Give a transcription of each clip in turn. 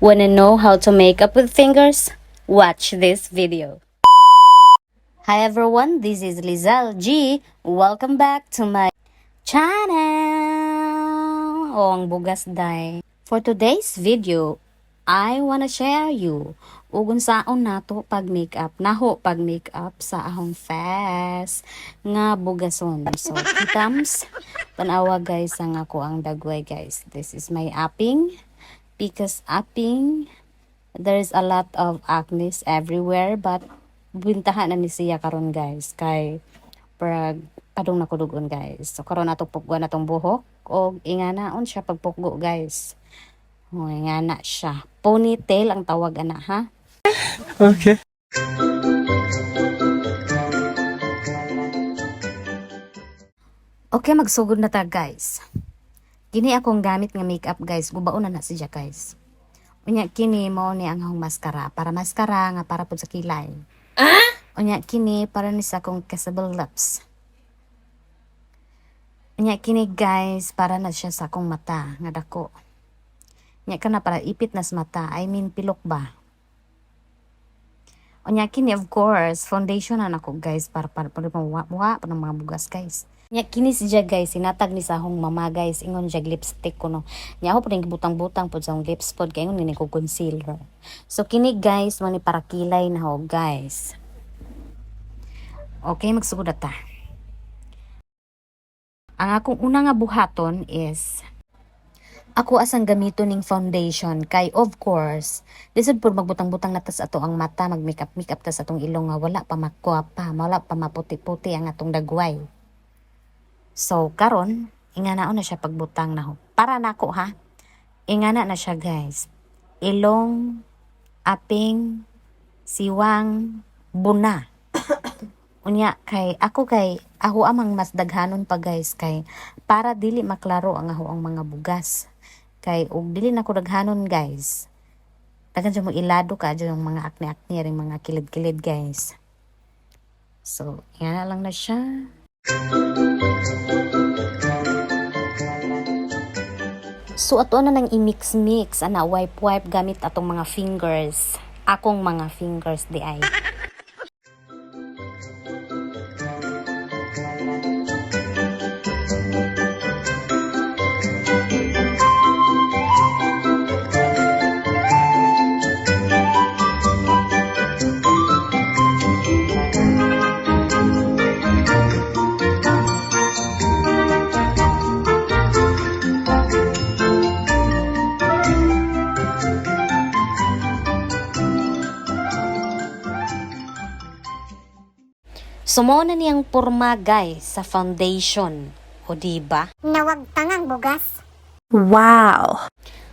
Wanna know how to make up with fingers? Watch this video. Hi everyone, this is Lizelle G. Welcome back to my channel. Ang bugas day. For today's video, I wanna share you ugon saon nato pag makeup pag makeup sa ahong face nga bugason. So kitams tanawa guys ang ako ang dagway guys. This is my upping because upping there's a lot of acne everywhere but bintahan na ni siya karon guys kay pag padung nakudugon guys. So karon nato pugwan natong buhok og inganaon siya pagpuggo guys. O ingana siya. Ponytail ang tawag ana ha. Okay. Okay, magsugod na ta guys. Kini akong gamit nga makeup guys. Gubaon na siya guys. Unya kini mao ni ang akong maskara para nga para pud sa kilay. Unya kini para ni sa akong kissable lips. Unya kini guys para na siya sa akong mata nga dako. Unya kana para ipit na sa mata, I mean pilok ba. Unya kini of course foundation na nako guys para mawa pa ng mga bugas guys. Nya kini siya guys, sinatag ni sa akong mama guys, ingon siya lipstick ko no. Nya ako pud butang-butang pud sa akong lips pod kay ingon ni ko concealer. So kini guys, mani para kilay na ho guys. Okay, magsugod na ta. Ang akong una nga buhaton is ako asang gamito ning foundation kay of course lisod pud magbutang-butang na tas ato ang mata mag-makeup tas atong ilong nga wala pa makuha pa wala pa maputi-puti ang atong dagway. So karon inganaon na siya pagbutang na ho. Para nako ha. Ingana na siya guys. Ilong, aping, siwang, buna. Unya kay ako amang mas daghanon pa guys kay para dili maklaro ang ako ang mga bugas. Kay og dili na ko daghanon guys. Daghan sa mo ilado ka dyan yung mga acne-acne ring mga kilid-kilid guys. So, yan lang na siya. So ato na nang i-mix ana wipe gamit atong mga fingers. Akong mga fingers di ay. Sumo na niyang porma guys sa foundation. O diba? Nawag tangang bugas. Wow.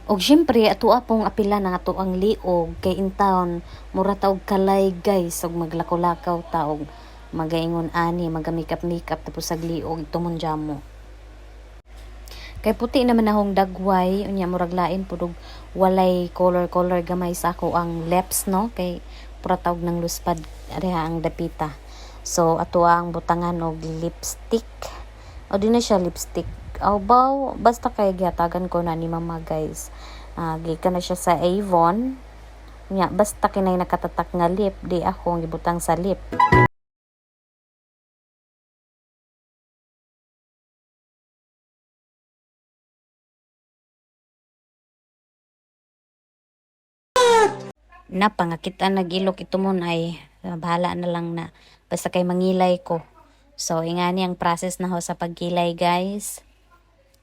Og syempre ato apong apila na ato ang liog kay in town mura ta og kalay guys og maglakaw-lakaw ta og magaingon ani maga-makeup tapos sa liog tumon jamo. Kay puti naman akong dagway unya murag lain pud og walay color gamay sa ako ang lips no kay pura taog ng luspad reha ang dapita. So, ato ang butangan og lipstick. O di na siya lipstick. Baw, basta kay gihatagan ko na ni mama guys. Gikan na siya sa Avon. Nya, basta kinay nakatatak nga lip. Di ako ang gibutang sa lip. Na pangakitaan nagilok ito mo ay bahala na lang na basta kay mangilay ko. So ingani ang process na ho sa pagkilay guys.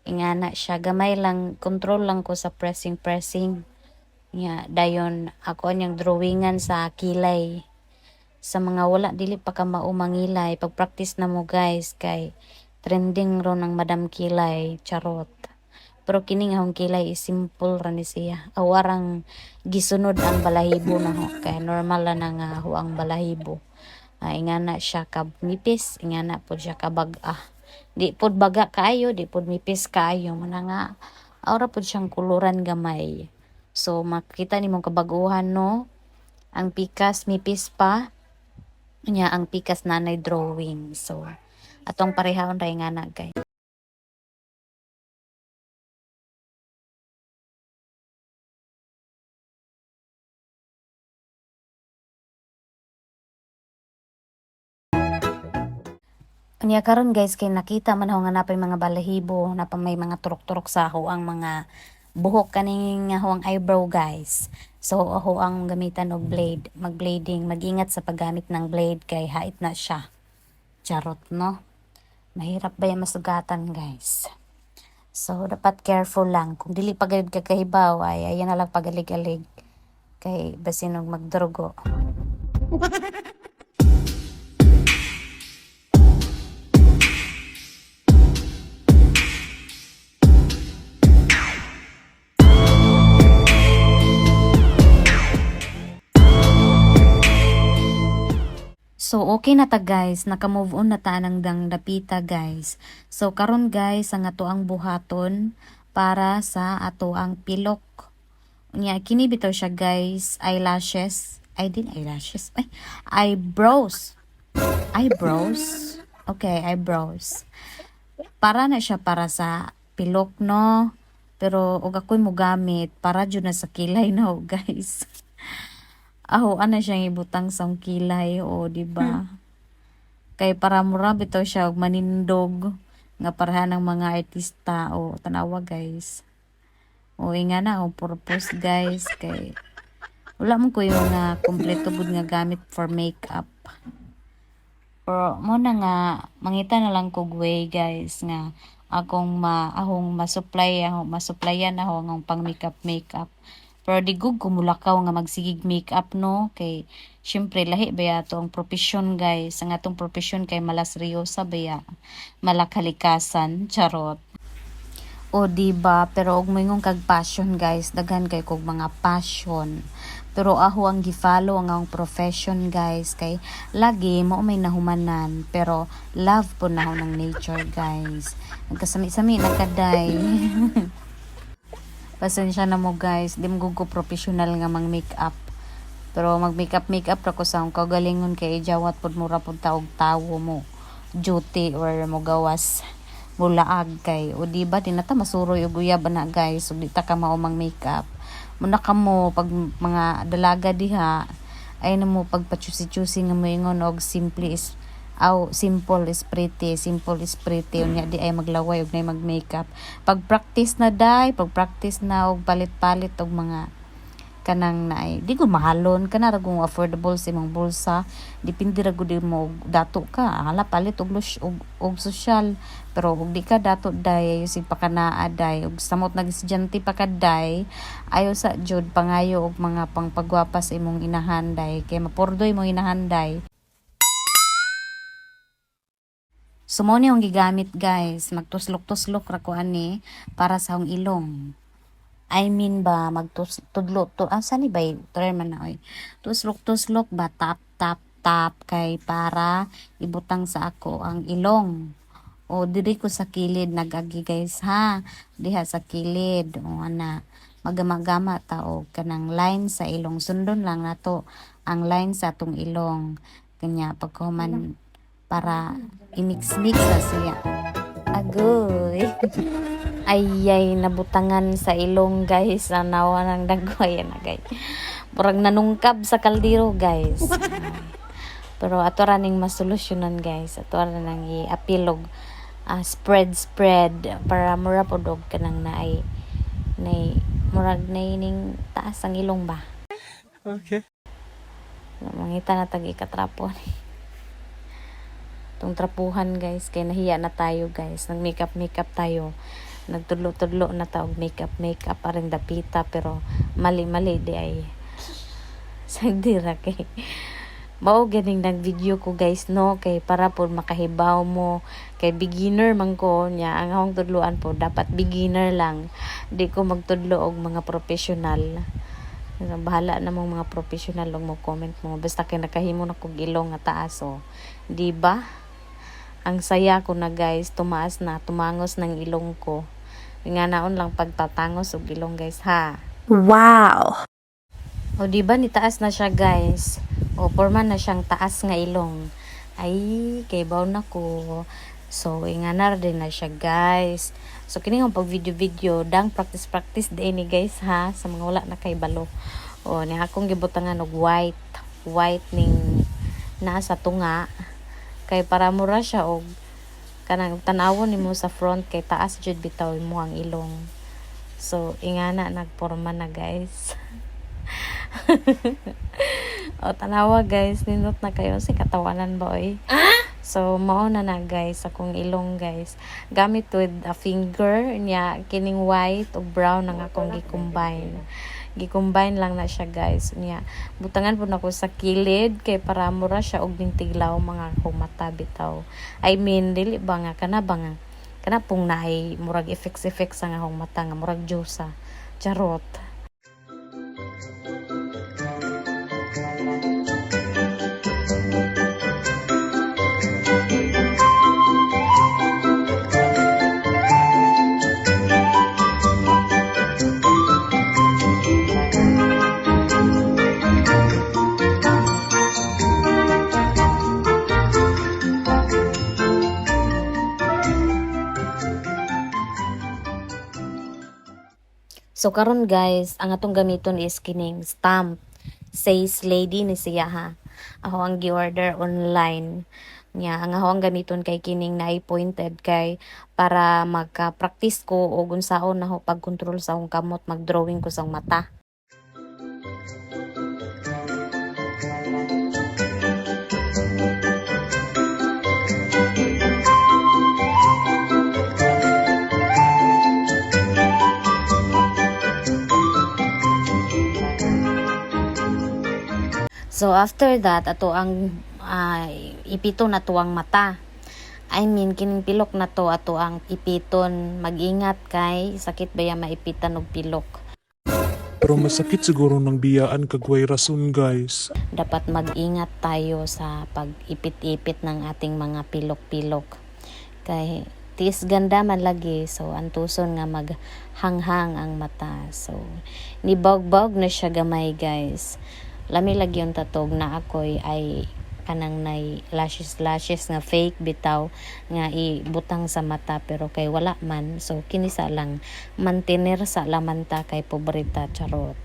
Ingana siya gamay lang, control lang ko sa pressing. Dayon ako anyang drawingan sa kilay. Sa mga wala dili pa ka maumangilay, pag practice na mo guys kay trending ron ang Madam Kilay, charot. Pero kining akong kilay is simple ra ni siya. Awarang gisunod ang balahibo na ho. Kaya normal na nga ho ang balahibo. Ingana siya ka mipis, ingana po siya ka baga. Di pod baga kaayo, di pod mipis kaayo. Mana nga, aura po siyang kuluran gamay. So, makita ni mong kabaguhan no. Ang pikas mipis pa. Nya ang pikas nanay drawing. So, atong parehon ra ingana guys. Unya karon guys kay nakita man ako nga napay mga balahibo na pa may mga turok-turok sa ako ang mga buhok kaning ako ang eyebrow guys. So ako ang gamitan og blade, mag-blading, mag-ingat sa paggamit ng blade kay hait na siya. Charot no. Mahirap ba yung masugatan guys. So dapat careful lang. Kung dili pa gayud ka kahibaw ay ayan na lang pagalig-alig kay basin og magdurugo. So okay na ta guys, naka-move on na ta nang dang dapita guys. So karon guys, ang ato ang buhaton para sa ato ang pilok. Unya kini bitaw siya guys, eyelashes. Ay din eyelashes. Ay, eyebrows. Eyebrows. Okay, eyebrows. Para na siya para sa pilok no. Pero og ako'y mo gamit para jud na sa kilay no guys. Aho ana siyang ibutang sa kilay o di ba? Kay para mura bitaw siya og manindog nga parahan ng mga artista o tanawa guys. O inga na o purpose guys kay wala man ko yung mga kompleto gud nga gamit for makeup. Pero mo na nga mangita na lang kog way guys nga ahong masupplyan ako ng pang makeup. Pero di gud kumulakaw nga magsigig makeup no kay syempre lahi baya to ang profesyon guys. Ang atong profesyon kay malasryosa baya malakalikasan charot. O diba pero og moingon kag passion guys daghan kay kog mga passion. Pero ako ang gifalo ang akong profession guys kay lagi mo may nahumanan pero love po na ako ng nature guys. Nagkasami-sami nakaday. Pasensya na mo guys, di mo ko professional nga mang makeup. Pero mag makeup ra ko sa akong kagalingon kay ijawat pod mura pod taog tawo mo. Duty or mo gawas mulaag kay o di ba tinata masuroy og uyab na guys ug di ta ka mao mang makeup. Muna ka mo pag mga dalaga diha ay na mo pagpachusi-chusi nga moingon og simple is simple is pretty unya di ay maglaway og nay mag makeup pag practice na og palit-palit og mga kanang naay di ko mahalon kana ra kung affordable sa imong bulsa depende ra gud mo dato ka hala palit og social pero og di ka dato day sig pakanaa day og samot nag-estudyante pa ka day ayo sa jud pangayo og mga pangpagwapa sa imong inahan day kay mapurdoy mo inahan day. So mo ni ang gigamit guys, magtuslok-tuslok ra ko ani para sa akong ilong. I mean ba magtudlo to asa ni bay try man na oy. Tuslok-tuslok ba tap kay para ibutang sa ako ang ilong. O diri ko sa kilid nagagi guys ha. Diha sa kilid o ana magama-gama ta og kanang line sa ilong sundon lang nato ang line sa atong ilong. Kanya pagkuman para i-mix-mix sa siya. Agoy. Ayay nabutangan sa ilong guys. Nawa ng dagway na guys. Murag nanungkab sa kaldero guys. Pero ato ra ning masolusyonan guys. Ato ra nang i-apilog spread para mura pod og kanang naay murag ning taas ang ilong ba. Okay. Mangita na tag ikatrapon. Tong trapuhan guys kay nahiya na tayo guys nag makeup tayo nagtudlo na ta og makeup aring dapita pero mali di ay sagdira kay mao ganing nag video ko guys no kay para pod makahibaw mo kay beginner man ko nya ang akong tudloan po dapat beginner lang di ko magtudlo og mga professional. Bahala na mong mga professional og mo comment mo basta kay nakahimo na kog ilong nga taas o di ba. Ang saya ko na guys, tumangos ng ilong ko. Nga naon lang pagtatangos og ilong guys ha. Wow! O di ba ni taas na siya guys. O forma na siyang taas nga ilong. Ay, kay baw na ko. So, inganar din na siya guys. So, kini nga pag video dang practice din ni guys ha sa mga wala na kay balo. O ni akong gibutangan og white ning nasa tunga. Kay para mura siya og kanang tanawon nimo sa front kay taas jud bitaw mo ang ilong. So ingana nagporma na guys. O tanawa guys, nindot na kayo si katawanan ba oy. So mao na guys akong ilong guys. Gamit with a finger niya kining white o brown ang akong gi-combine lang na siya guys niya. Butangan po nako sa kilid kay para mura siya og tiglaw mga akong mata bitaw. I mean dili ba nga kana pong naay murag effects sa nga akong mata nga murag jusa. Charot. So karon guys, ang atong gamiton is kining stamp. Says lady ni siya ha. Ako ang gi-order online. Nya ang ako ang gamiton kay kining na pointed kay para magka-practice ko og unsaon na pag-control sa akong kamot, mag-drawing ko sa mata. So after that ato ang ipito na to ang mata. I mean kining pilok na to ato ang ipiton. Mag-ingat kay sakit baya maipitan og pilok. Pero masakit siguro ng biyaan kagway rason guys. Dapat mag-ingat tayo sa pag-ipit-ipit ng ating mga pilok-pilok. Kay tis ganda man lagi, so antuson nga maghanghang ang mata. So nibawg-bawg na siya gamay guys. Lami lagi yung tatog na ako'y ay kanang nay lashes nga fake bitaw nga ibutang sa mata pero kay wala man, so kinisa lang mantener sa lamanta kay pobreta. Charot.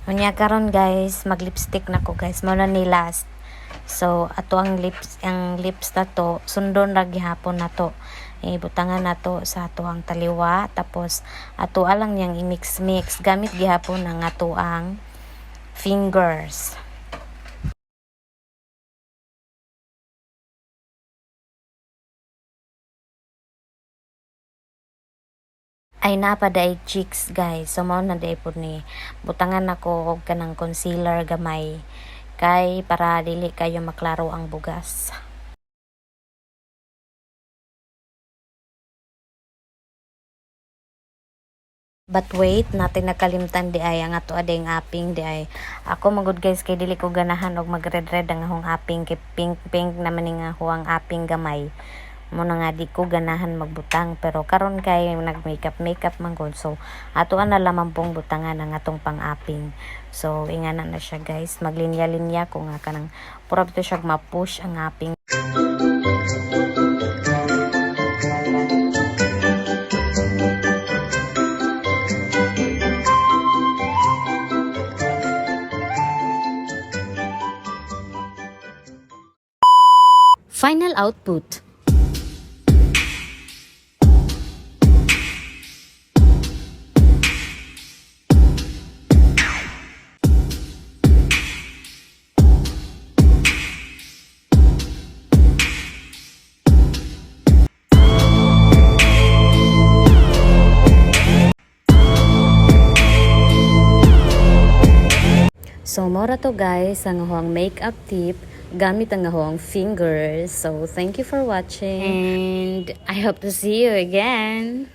Unya karon guys, mag-lipstick na ko guys. Mao na ni last. So ato ang lips na to sundon ra gihapon na to. Butangan na to sa ato ang taliwa tapos ato alang yang i-mix gamit gihapon ang ato ang fingers. Ay napaday cheeks guys. So mao na day po ni butangan nako og kanang concealer gamay kay para dili kayo maklaro ang bugas. But wait, natin nakalimtan di ay ang ato ading aping di ay. Ako magud guys kay dili ko ganahan og mag-red ang akong aping kay pink naman nga huang aping gamay. Muna nga di ko ganahan magbutang pero karon kay nag-makeup man gud, so ato na lamang pong butangan ang atong pang-aping. So ingana na siya guys, maglinya-linya ko nga kanang purab to siya ma-push ang aping. Final output. So, mora to guys, ang huwang makeup tip, gamit ang huwang fingers. So, thank you for watching. And I hope to see you again.